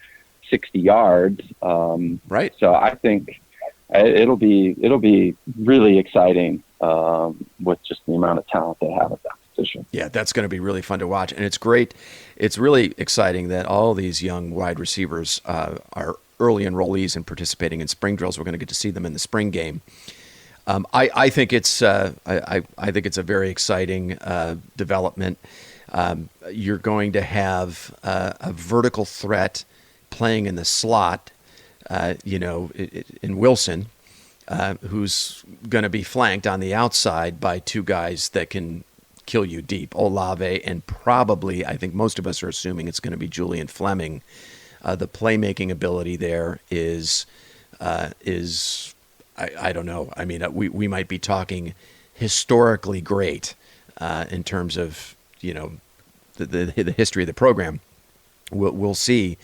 60 yards. Right. So I think it'll be really exciting with just the amount of talent they have at that position. Yeah, that's going to be really fun to watch, and it's great. It's really exciting that all these young wide receivers are early enrollees and participating in spring drills. We're going to get to see them in the spring game. I think it's I think it's a very exciting development. You're going to have a vertical threat playing in the slot. In Wilson, who's going to be flanked on the outside by two guys that can kill you deep, Olave, and probably, I think most of us are assuming it's going to be Julian Fleming. The playmaking ability there is I don't know. I mean, we might be talking historically great in terms of the history of the program. We'll see.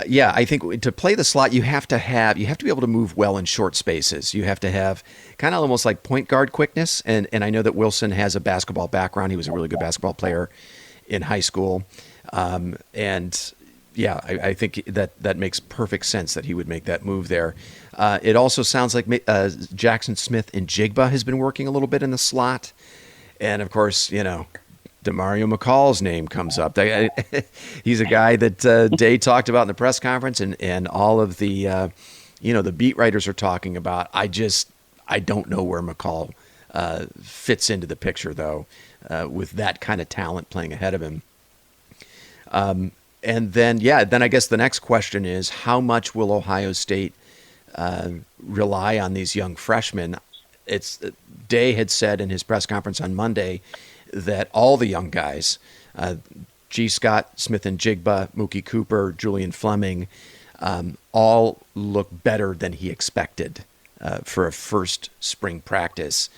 Yeah, I think to play the slot, you have to be able to move well in short spaces. You have to have kind of almost like point guard quickness. And I know that Wilson has a basketball background. He was a really good basketball player in high school. And yeah, I think that makes perfect sense that he would make that move there. It also sounds like Jackson Smith and Jigba has been working a little bit in the slot. And of course, DeMario McCall's name comes up. He's a guy that Day talked about in the press conference, and all of the, the beat writers are talking about. I don't know where McCall fits into the picture, though, with that kind of talent playing ahead of him. And then I guess the next question is, how much will Ohio State rely on these young freshmen? Day had said in his press conference on Monday that all the young guys, G. Scott, Smith and Jigba, Mookie Cooper, Julian Fleming, all look better than he expected for a first spring practice.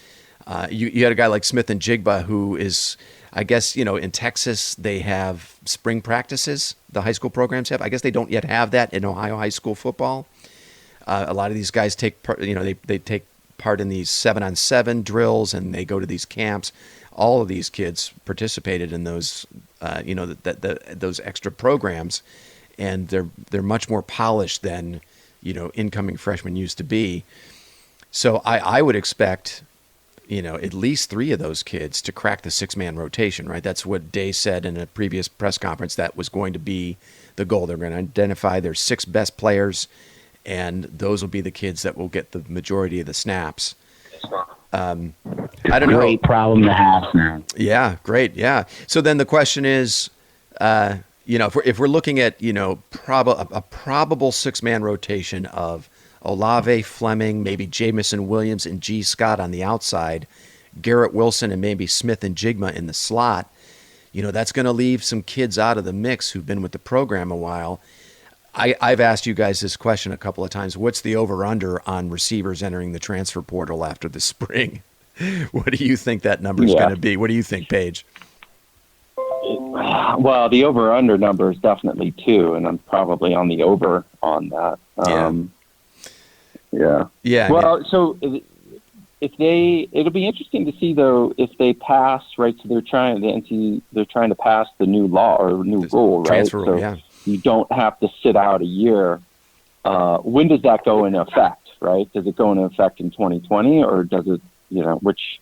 You had a guy like Smith and Jigba who is, I guess, in Texas they have spring practices, the high school programs have. I guess they don't yet have that in Ohio high school football. A lot of these guys take part, they take part in these 7-on-7 drills, and they go to these camps. All of these kids participated in those, those extra programs, and they're much more polished than, incoming freshmen used to be. So I would expect, at least 3 of those kids to crack the 6-man rotation, right? That's what Day said in a previous press conference. That was going to be the goal. They're going to identify their 6 best players, and those will be the kids that will get the majority of the snaps. I don't know. Great problem to have, man. Yeah, great. Yeah. So then the question is, if we're looking at, a probable 6-man rotation of Olave, Fleming, maybe Jamison Williams and G. Scott on the outside, Garrett Wilson and maybe Smith and Jigma in the slot, that's going to leave some kids out of the mix who've been with the program a while. I've asked you guys this question a couple of times. What's the over-under on receivers entering the transfer portal after the spring? What do you think that number is going to be? What do you think, Paige? Well, the over-under number is definitely 2, and I'm probably on the over on that. Yeah. Well, so it'll be interesting to see though if they pass, right? So they're trying to pass the new law or new rule, right? Transfer rule, so yeah. You don't have to sit out a year. When does that go into effect, right? Does it go into effect in 2020, or does it, which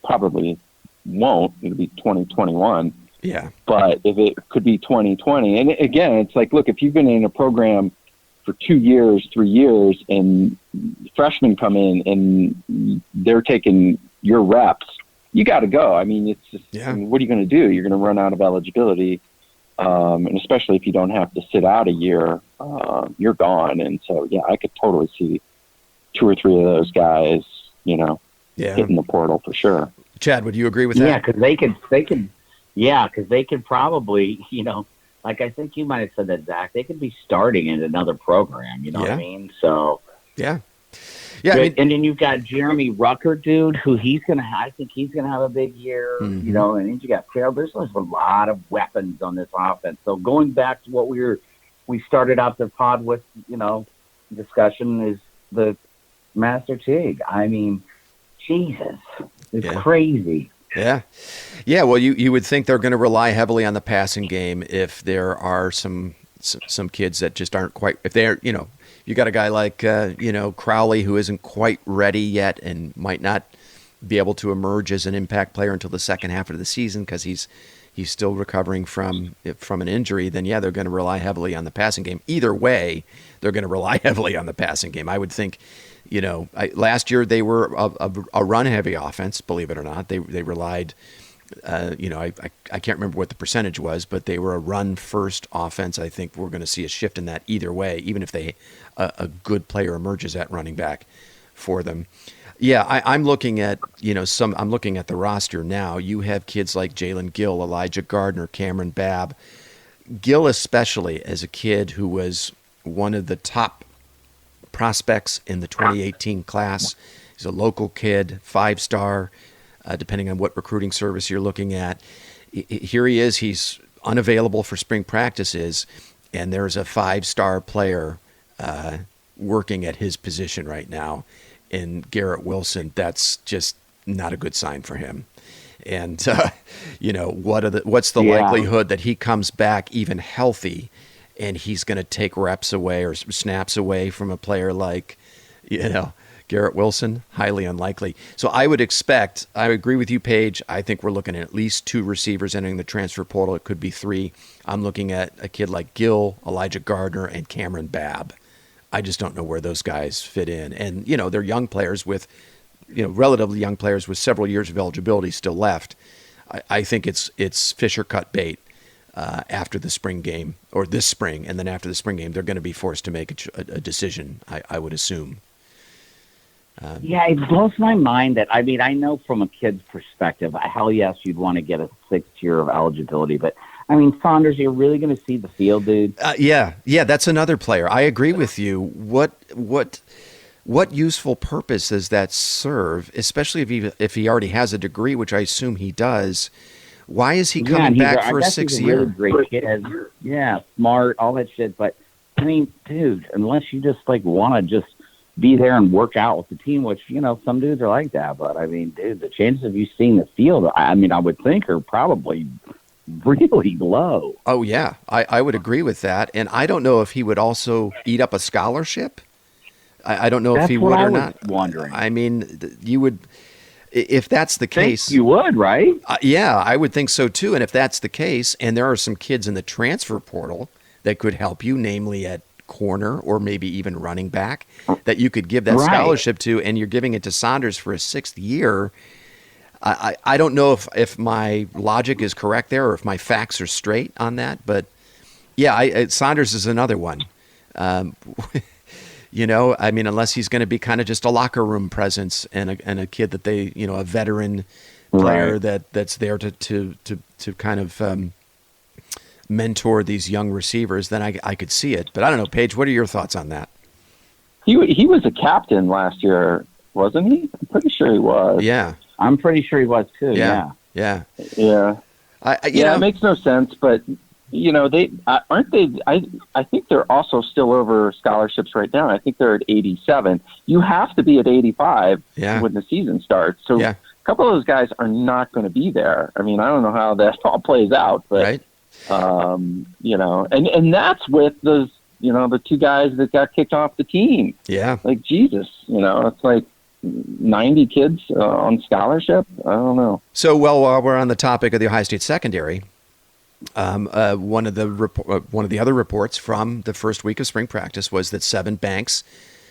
probably won't, it'll be 2021. Yeah. But if it could be 2020, and again, it's like, look, if you've been in a program for 2 years, 3 years, and freshmen come in and they're taking your reps, you got to go. I mean, it's just, I mean, what are you going to do? You're going to run out of eligibility. And especially if you don't have to sit out a year, you're gone. And so, yeah, I could totally see 2 or 3 of those guys, hitting the portal for sure. Chad, would you agree with that? Yeah, because they could probably, like I think you might have said that, Zach, they could be starting in another program, you know what I mean? So, yeah. And then you've got Jeremy Rucker, dude, who I think he's going to have a big year, and then you got Farrell. There's a lot of weapons on this offense. So going back to what we started out the pod with, discussion is the Master Tig. I mean, Jesus, it's crazy. Yeah. Yeah. Well, you would think they're going to rely heavily on the passing game if there are some kids that just aren't quite, if they're, you got a guy like, Crowley who isn't quite ready yet and might not be able to emerge as an impact player until the second half of the season because he's still recovering from an injury, then they're going to rely heavily on the passing game. Either way, they're going to rely heavily on the passing game. I would think, last year they were a run-heavy offense, believe it or not. They relied, I can't remember what the percentage was, but they were a run-first offense. I think we're going to see a shift in that either way, even if a good player emerges at running back for them. Yeah, I'm looking at I'm looking at the roster now. You have kids like Jalen Gill, Elijah Gardner, Cameron Babb. Gill especially as a kid who was one of the top prospects in the 2018 class. He's a local kid, 5-star, depending on what recruiting service you're looking at. Here he is. He's unavailable for spring practices, and there's a 5-star player working at his position right now in Garrett Wilson. That's just not a good sign for him. And, what's the likelihood that he comes back even healthy and he's going to take reps away or snaps away from a player like, Garrett Wilson? Highly unlikely. So I agree with you, Paige. I think we're looking at least 2 receivers entering the transfer portal. It could be 3. I'm looking at a kid like Gill, Elijah Gardner, and Cameron Babb. I just don't know where those guys fit in. And, they're young players with, relatively young players with several years of eligibility still left. I think it's fish or cut bait after the spring game, or this spring, and then after the spring game, they're going to be forced to make a decision, I would assume. It blows my mind that, I know from a kid's perspective, hell yes, you'd want to get a 6th year of eligibility, but Saunders, you're really going to see the field, dude? Yeah, that's another player. I agree with you. What useful purpose does that serve, especially if he already has a degree, which I assume he does? Why is he coming back for a 6th year? He's a really great kid. Yeah, smart, all that shit. But, dude, unless you just, want to just be there and work out with the team, which, some dudes are like that. But, dude, the chances of you seeing the field, I would think are probably really low. Oh, yeah. I would agree with that. And I don't know if he would also eat up a scholarship. I don't know if he would or not. Wondering. You would, if that's the case. You would, right? Yeah, I would think so too. And if that's the case, and there are some kids in the transfer portal that could help you, namely at corner or maybe even running back, that you could give that scholarship to, and you're giving it to Saunders for a 6th year. I don't know if my logic is correct there or if my facts are straight on that, but Saunders is another one. Unless he's going to be kind of just a locker room presence and a kid that they, a veteran player that's there to kind of mentor these young receivers, then I could see it. But I don't know, Paige, what are your thoughts on that? He was a captain last year, wasn't he? I'm pretty sure he was. Yeah. I'm pretty sure he was too. Yeah. It makes no sense, but they aren't they. I think they're also still over scholarships right now. I think they're at 87. You have to be at 85 when the season starts. So a couple of those guys are not going to be there. I don't know how that all plays out, but and that's with those the 2 guys that got kicked off the team. Yeah, like Jesus, it's like 90 kids on scholarship. I don't know. So, while we're on the topic of the Ohio State secondary, One of the other reports from the first week of spring practice was that Seven Banks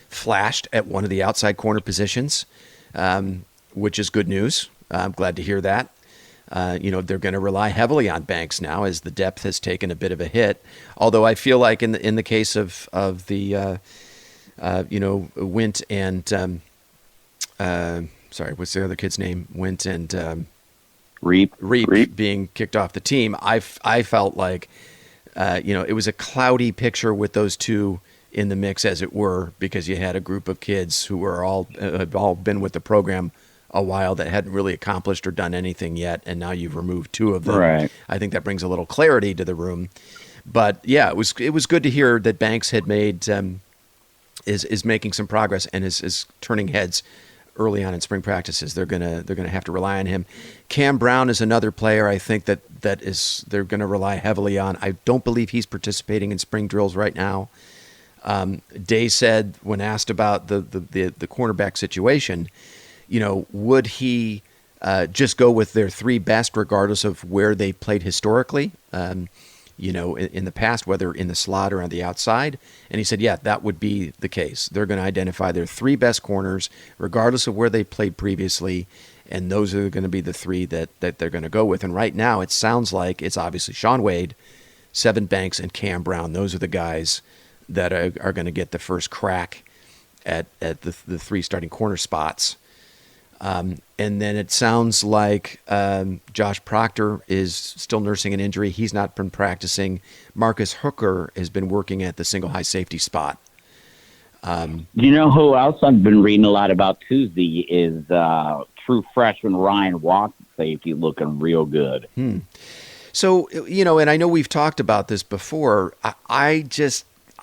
flashed at one of the outside corner positions, which is good news. I'm glad to hear that. They're going to rely heavily on Banks now as the depth has taken a bit of a hit. Although I feel like in the case of the Wint and sorry, what's the other kid's name? Wint and Reap being kicked off the team. I felt like it was a cloudy picture with those two in the mix, as it were, because you had a group of kids who were had all been with the program a while that hadn't really accomplished or done anything yet, and now you've removed two of them. Right. I think that brings a little clarity to the room. But yeah, it was good to hear that Banks had made is making some progress and is turning heads early on in spring practices. They're gonna have to rely on him. Cam Brown is another player I think that they're gonna rely heavily on. I don't believe he's participating in spring drills right now. Day said when asked about the cornerback situation, would he just go with their three best regardless of where they played historically? In the past, whether in the slot or on the outside. And he said, yeah, that would be the case. They're going to identify their three best corners, regardless of where they played previously, and those are going to be the three that they're going to go with. And right now, it sounds like it's obviously Shaun Wade, Seven Banks, and Cam Brown. Those are the guys that are going to get the first crack at the three starting corner spots. And then it sounds like Josh Proctor is still nursing an injury. He's not been practicing. Marcus Hooker has been working at the single high safety spot. You know who else I've been reading a lot about Tuesday is true freshman Ryan Watson, safety, looking real good. So, and I know we've talked about this before. I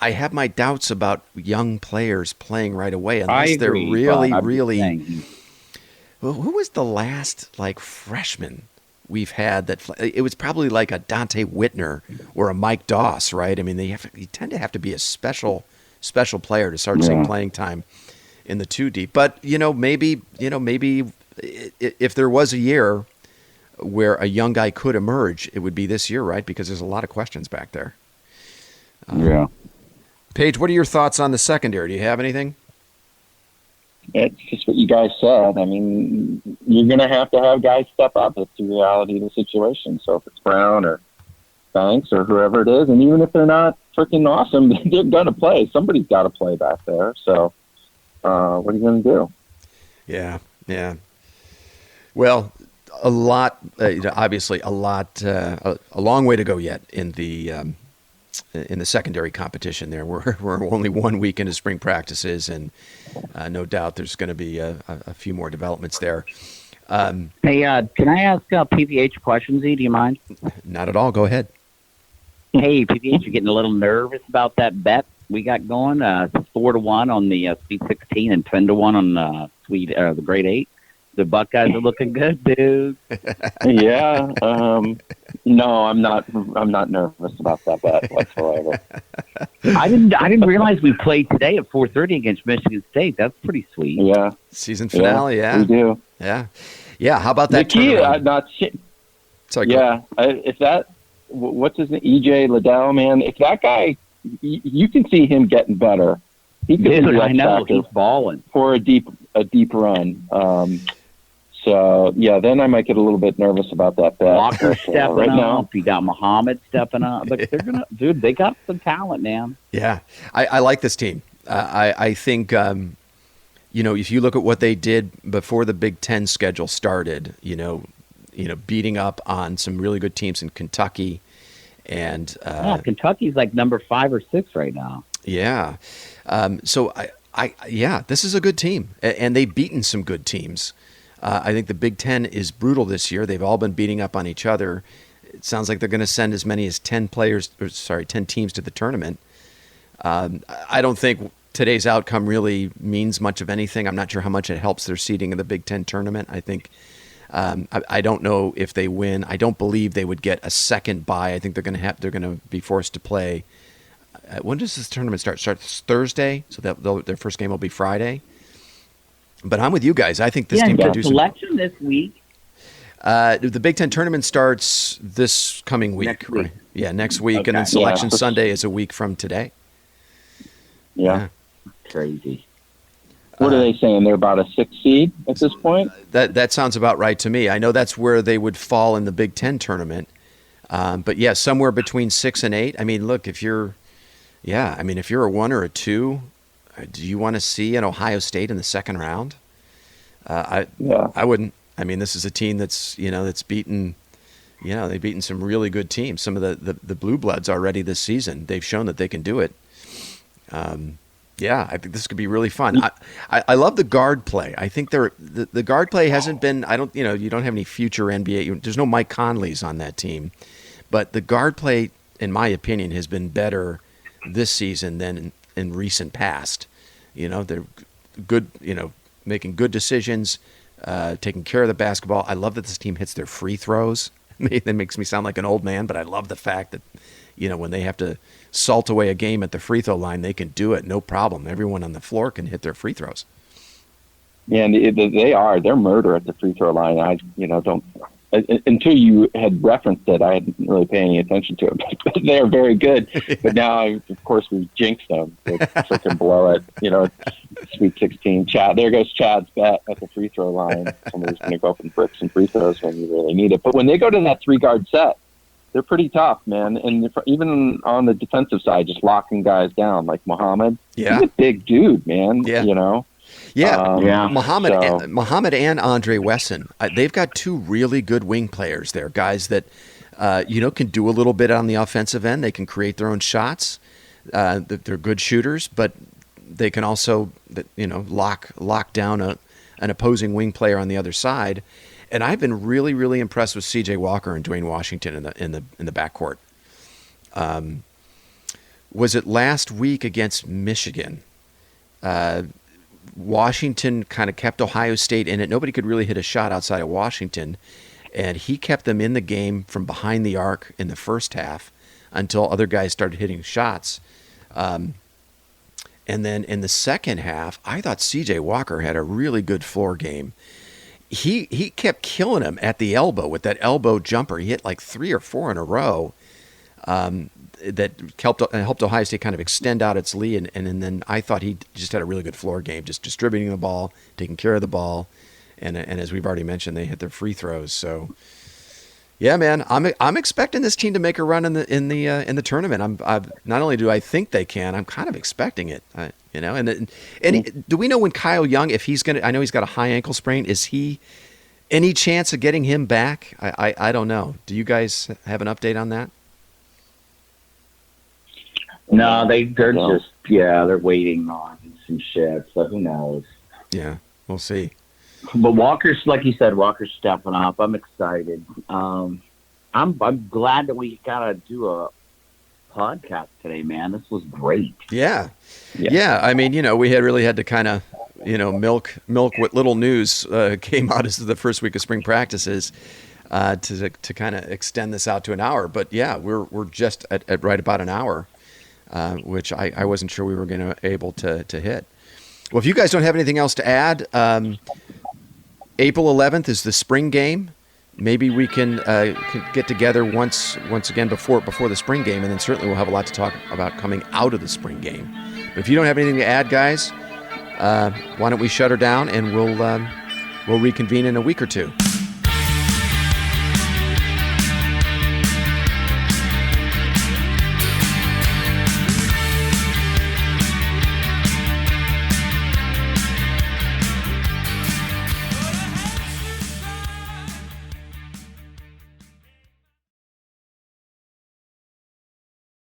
have my doubts about young players playing right away unless they're really. Well, who was the last freshman we've had that it was probably like a Dante Whitner or a Mike Doss, right? I mean, you tend to have to be a special player to start seeing playing time in the 2 deep. But maybe if there was a year where a young guy could emerge, it would be this year, right? Because there's a lot of questions back there. Paige, what are your thoughts on the secondary? Do you have anything? It's just what you guys said. I mean, you're going to have guys step up. It's the reality of the situation. So if it's Brown or Banks or whoever it is, and even if they're not freaking awesome, they're going to play. Somebody's got to play back there. So what are you going to do? Yeah. Well, a lot, obviously a long way to go yet in the secondary competition there. We're only 1 week into spring practices, and no doubt there's going to be a few more developments there. Hey, can I ask PVH questions, Z? Do you mind? Not at all. Go ahead. Hey, PVH, you're getting a little nervous about that bet we got going. 4-1 on the Sweet 16 and 10-1 on the Grade 8. The Buckeyes are looking good, dude. Yeah. No, I'm not nervous about that bet whatsoever. I didn't realize we played today at 4:30 against Michigan State. That's pretty sweet. Yeah. Season finale. Yeah. We do. Yeah. How about that? The key, Sorry. Yeah. If that, what's his name? EJ Liddell, man. If that guy, you can see him getting better. He could be I know he's balling for a deep run. So, yeah, then I might get a little bit nervous about that bet. Walker stepping up. You got Muhammad stepping up. But they're going to, dude, they got some talent, man. Yeah. I like this team. I think, if you look at what they did before the Big Ten schedule started, beating up on some really good teams in Kentucky. And Kentucky's like number 5 or 6 right now. Yeah. So, this is a good team. And they've beaten some good teams. I think the Big Ten is brutal this year. They've all been beating up on each other. It sounds like they're going to send as many as 10 teams to the tournament. I don't think today's outcome really means much of anything. I'm not sure how much it helps their seeding in the Big Ten tournament. I think I don't know if they win. I don't believe they would get a second bye. I think they're going to be forced to play. When does this tournament start? Starts Thursday, so that their first game will be Friday. But I'm with you guys. I think this team could do some. Selection this week. The Big Ten tournament starts this coming week. Next week. Right? Yeah, next week, Okay. and then Selection Yeah. Sunday is a week from today. Yeah. Crazy. What are they saying? They're about a 6 seed at this point? That sounds about right to me. I know that's where they would fall in the Big Ten tournament. But yeah, somewhere between 6 and 8. I mean, look, if you're a 1 or a 2, do you want to see an Ohio State in the second round? I wouldn't. I mean, this is a team that's beaten, they've beaten some really good teams. Some of the Blue Bloods already this season. They've shown that they can do it. I think this could be really fun. I love the guard play. I think the guard play hasn't been. You don't have any future NBA. There's no Mike Conleys on that team, but the guard play, in my opinion, has been better this season than in recent past. They're good. Making good decisions, taking care of the basketball. I love that this team hits their free throws. That makes me sound like an old man, but I love the fact that, when they have to salt away a game at the free throw line, they can do it, no problem. Everyone on the floor can hit their free throws. Yeah, and they're murder at the free throw line. I don't until you had referenced it, I hadn't really paid any attention to it. But they're very good. But now, of course, we jinxed them. They freaking blow it. Sweet 16. Chad, there goes Chad's bet at the free throw line. Somebody's going to go up and brick some free throws when you really need it. But when they go to that 3-guard set, they're pretty tough, man. And even on the defensive side, just locking guys down, like Muhammad. Yeah. He's a big dude, man. Yeah. Muhammad and Andre Wesson. They've got 2 really good wing players there, guys that can do a little bit on the offensive end. They can create their own shots. They're good shooters, but they can also lock down an opposing wing player on the other side. And I've been really, really impressed with C.J. Walker and Dwayne Washington in the backcourt. Was it last week against Michigan? Washington kind of kept Ohio State in it. Nobody could really hit a shot outside of Washington, and he kept them in the game from behind the arc in the first half until other guys started hitting shots. And then in the second half, I thought C.J. Walker had a really good floor game. He kept killing him at the elbow with that elbow jumper. He hit like 3 or 4 in a row. That helped Ohio State kind of extend out its lead, and then I thought he just had a really good floor game, just distributing the ball, taking care of the ball, and as we've already mentioned, they hit their free throws. So, yeah, man, I'm expecting this team to make a run in the tournament. Not only do I think they can, I'm kind of expecting it. And do we know when Kyle Young, if he's gonna? I know he's got a high ankle sprain. Is he any chance of getting him back? I don't know. Do you guys have an update on that? No, they're waiting on some shit, so who knows? Yeah, we'll see. But Walker's, like you said, Walker's stepping up. I'm excited. I'm glad that we got to do a podcast today, man. This was great. Yeah. I mean, we had to kind of, milk what little news came out as the first week of spring practices to kind of extend this out to an hour. But yeah, we're just at right about an hour. Which I wasn't sure we were going to able to hit. Well, if you guys don't have anything else to add, April 11th is the spring game. Maybe we can get together once again before the spring game, and then certainly we'll have a lot to talk about coming out of the spring game. But if you don't have anything to add, guys, why don't we shut her down and we'll reconvene in a week or two.